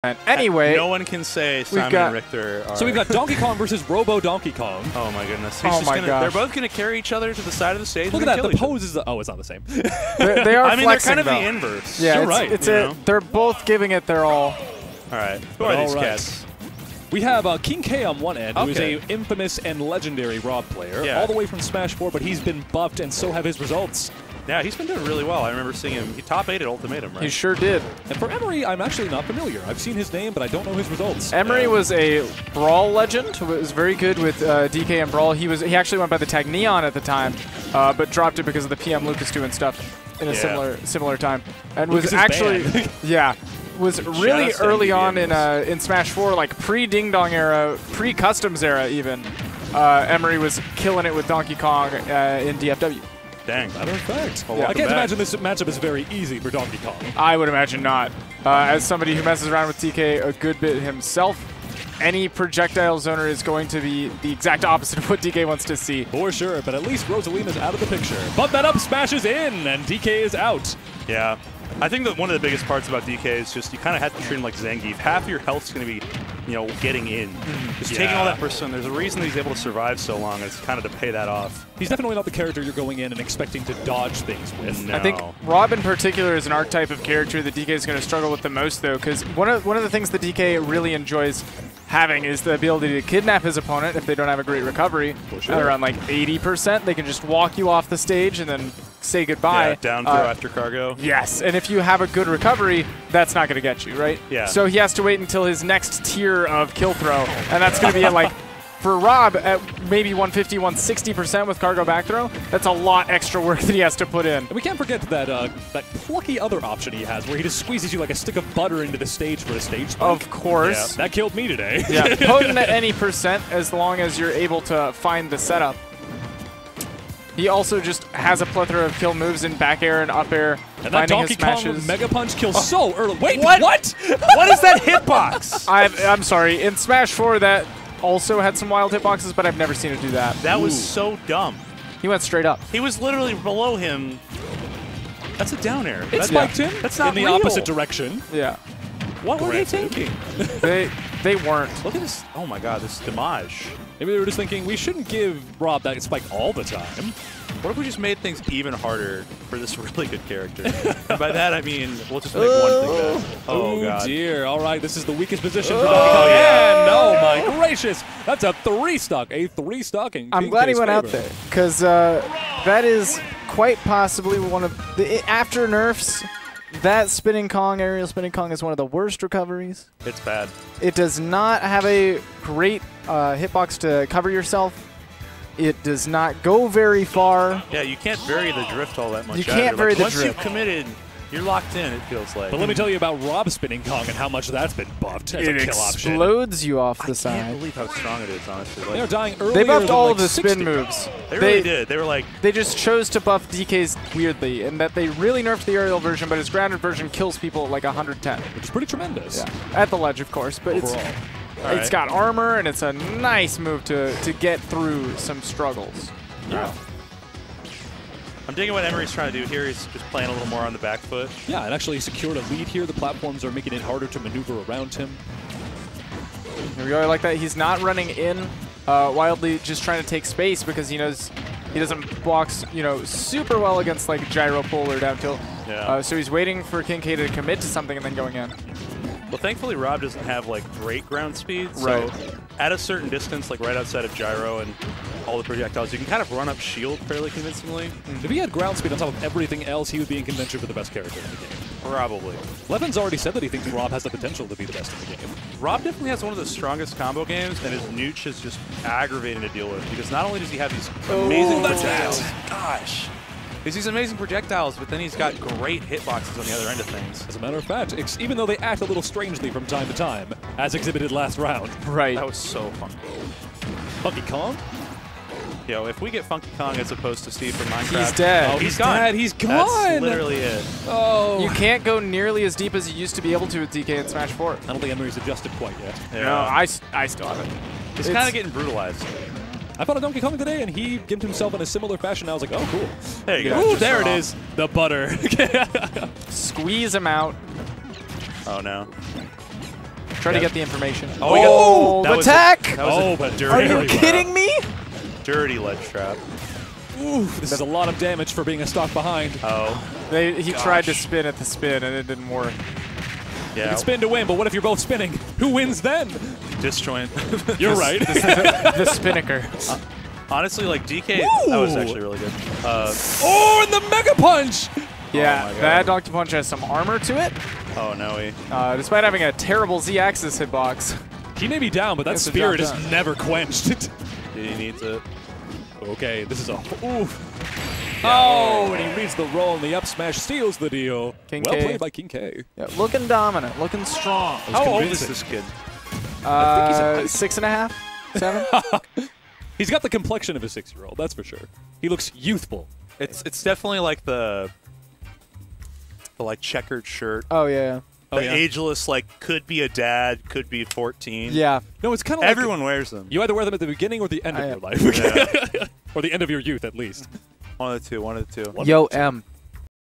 Anyway, no one can say Simon and Richter are... So we've got Donkey Kong versus Robo Donkey Kong. Oh my goodness. They're both going to carry each other to the side of the stage. Look at that. The pose is... Oh, it's not the same. they are I mean, flexing, they're kind of though. the inverse. Yeah, You're right. They're both giving it their all. All right. Who are these cats? We have KingK on one end, who is Okay. a infamous and legendary Rob player, Yeah. all the way from Smash 4, but he's been buffed, and so have his results. Yeah, he's been doing really well. I remember seeing him. He top 8 at Ultimatum, right? He sure did. And for Emery, I'm actually not familiar. I've seen his name, but I don't know his results. Emery was a Brawl legend, who was very good with DK and Brawl. He actually went by the tag Neon at the time, but dropped it because of the PM Lucas 2 and stuff in a similar time. And Lucas was actually, was really early on in Smash 4, like pre-Ding Dong era, pre-Customs era even. Emery was killing it with Donkey Kong in DFW. Dang. Matter of fact. Well, I can't imagine this matchup is very easy for Donkey Kong. I would imagine not. As somebody who messes around with DK a good bit himself, any projectile zoner is going to be the exact opposite of what DK wants to see. For sure, but at least Rosalina's out of the picture. But that up smashes in, and DK is out. Yeah. I think that one of the biggest parts about DK is just you kind of have to treat him like Zangief. Half your health's going to be, you know, getting in. Just taking all that percent. There's a reason he's able to survive so long. It's kind of to pay that off. He's definitely not the character you're going in and expecting to dodge things with. No. I think Rob in particular is an archetype of character that DK is going to struggle with the most, though, because one of the things that DK really enjoys having is the ability to kidnap his opponent if they don't have a great recovery. Sure. At around like 80%, they can just walk you off the stage and then say goodbye. Yeah, down throw after cargo. Yes, and if you have a good recovery, that's not going to get you, right? Yeah. So he has to wait until his next tier of kill throw, and that's going to be at like, for Rob, at maybe 150, 160% with cargo back throw. That's a lot extra work that he has to put in. And we can't forget that that plucky other option he has, where he just squeezes you like a stick of butter into the stage for a stage spike. Of course. Yeah, that killed me today. Yeah, potent at any percent as long as you're able to find the setup. He also just has a plethora of kill moves in back air and up air. And that Donkey Kong Mega Punch kills so early. Wait, what? What is that hitbox? I'm sorry. In Smash 4, that also had some wild hitboxes, but I've never seen it do that. That was so dumb. He went straight up. He was literally below him. That's a down air. It spiked him That's not in the real. opposite direction. Yeah. What were they thinking? They weren't. Look at this. Oh my god, this damage. Maybe they were just thinking, we shouldn't give Rob that spike all the time. What if we just made things even harder for this really good character? And by that, I mean, we'll just make one thing better. Oh, God. Dear. All right, this is the weakest position for Donkey Kong. And oh, my gracious. That's a 3-stock. A 3-stock in I'm glad he went out favor. there, because that is quite possibly one of the after nerfs. That spinning Kong, aerial spinning Kong, is one of the worst recoveries. It's bad. It does not have a great hitbox to cover yourself. It does not go very far. Yeah, you can't vary the drift all that much. You can't vary the drift. Once you've committed, you're locked in, it feels like. But let me tell you about Rob spinning Kong and how much that's been buffed as a kill option. It explodes you off the I side. can't believe how strong it is, honestly. Like, They are dying earlier They buffed than all like of the 60. spin moves. they really did. They were like... They just chose to buff DK's weirdly, in that they really nerfed the aerial version, but his grounded version kills people at like 110. Which is pretty tremendous. Yeah. At the ledge, of course, but Overall. it's got armor, and it's a nice move to get through some struggles. Yeah. I'm digging what Emery's trying to do here. He's just playing a little more on the back foot. Yeah, and actually secured a lead here. The platforms are making it harder to maneuver around him. Here we go. I like that. He's not running in wildly, just trying to take space because he knows he doesn't box, super well against like gyro pull or down tilt. Yeah. So he's waiting for KingK to commit to something and then going in. Well, thankfully, Rob doesn't have like great ground speed. So Right. at a certain distance, like right outside of gyro and all the projectiles, you can kind of run up shield fairly convincingly. If he had ground speed on top of everything else, he would be in contention for the best character in the game. Probably. Levin's already said that he thinks Rob has the potential to be the best in the game. Rob definitely has one of the strongest combo games, and his Nooch is just aggravating to deal with because not only does he have these amazing projectiles, gosh, there's these amazing projectiles, but then he's got great hitboxes on the other end of things. As a matter of fact, even though they act a little strangely from time to time, as exhibited last round. Right. That was so fun. Donkey Kong? Yo, if we get Funky Kong as opposed to Steve from Minecraft, He's dead. Oh, He's gone. dead. He's gone. That's literally it. Oh. You can't go nearly as deep as you used to be able to with DK in Smash 4. I don't think Emery's adjusted quite yet. Yeah. No, I still haven't. He's kind of getting brutalized. I fought a Donkey Kong today, and he gimped himself in a similar fashion. I was like, oh, cool. There you go. Ooh, Just there it raw. is. The butter. Squeeze him out. Oh, no. Try to get the information. Oh, the tech! That was but Are dirty. you kidding me? dirty ledge trap. Ooh, this is a lot of damage for being a stock behind. Oh. He tried to spin at the spin, and it didn't work. You Yeah. can spin to win, but what if you're both spinning? Who wins then? Disjoint. You're right. The spinnaker. Honestly, like DK, that was actually really good. Oh, and the Mega Punch! Yeah, my God. that Donkey Punch has some armor to it, Oh, no. despite having a terrible Z-axis hitbox. He may be down, but that Gets the spirit job is done. never quenched. He needs it. Okay, this is a... Ooh. Oh, and he reads the roll, and the up smash steals the deal. KingK. Well played by KingK. Yeah, looking dominant, looking strong. How old is convincing. this kid? Uh, 6.5, 7. He's got the complexion of a 6-year-old, that's for sure. He looks youthful. It's definitely like the like checkered shirt. Oh yeah, The yeah. ageless, like, could be a dad, could be 14. yeah. No, it's kind of like... Everyone wears them. You either wear them at the beginning or the end of I- your life. Or the end of your youth, at least. One of the two. Yo, M.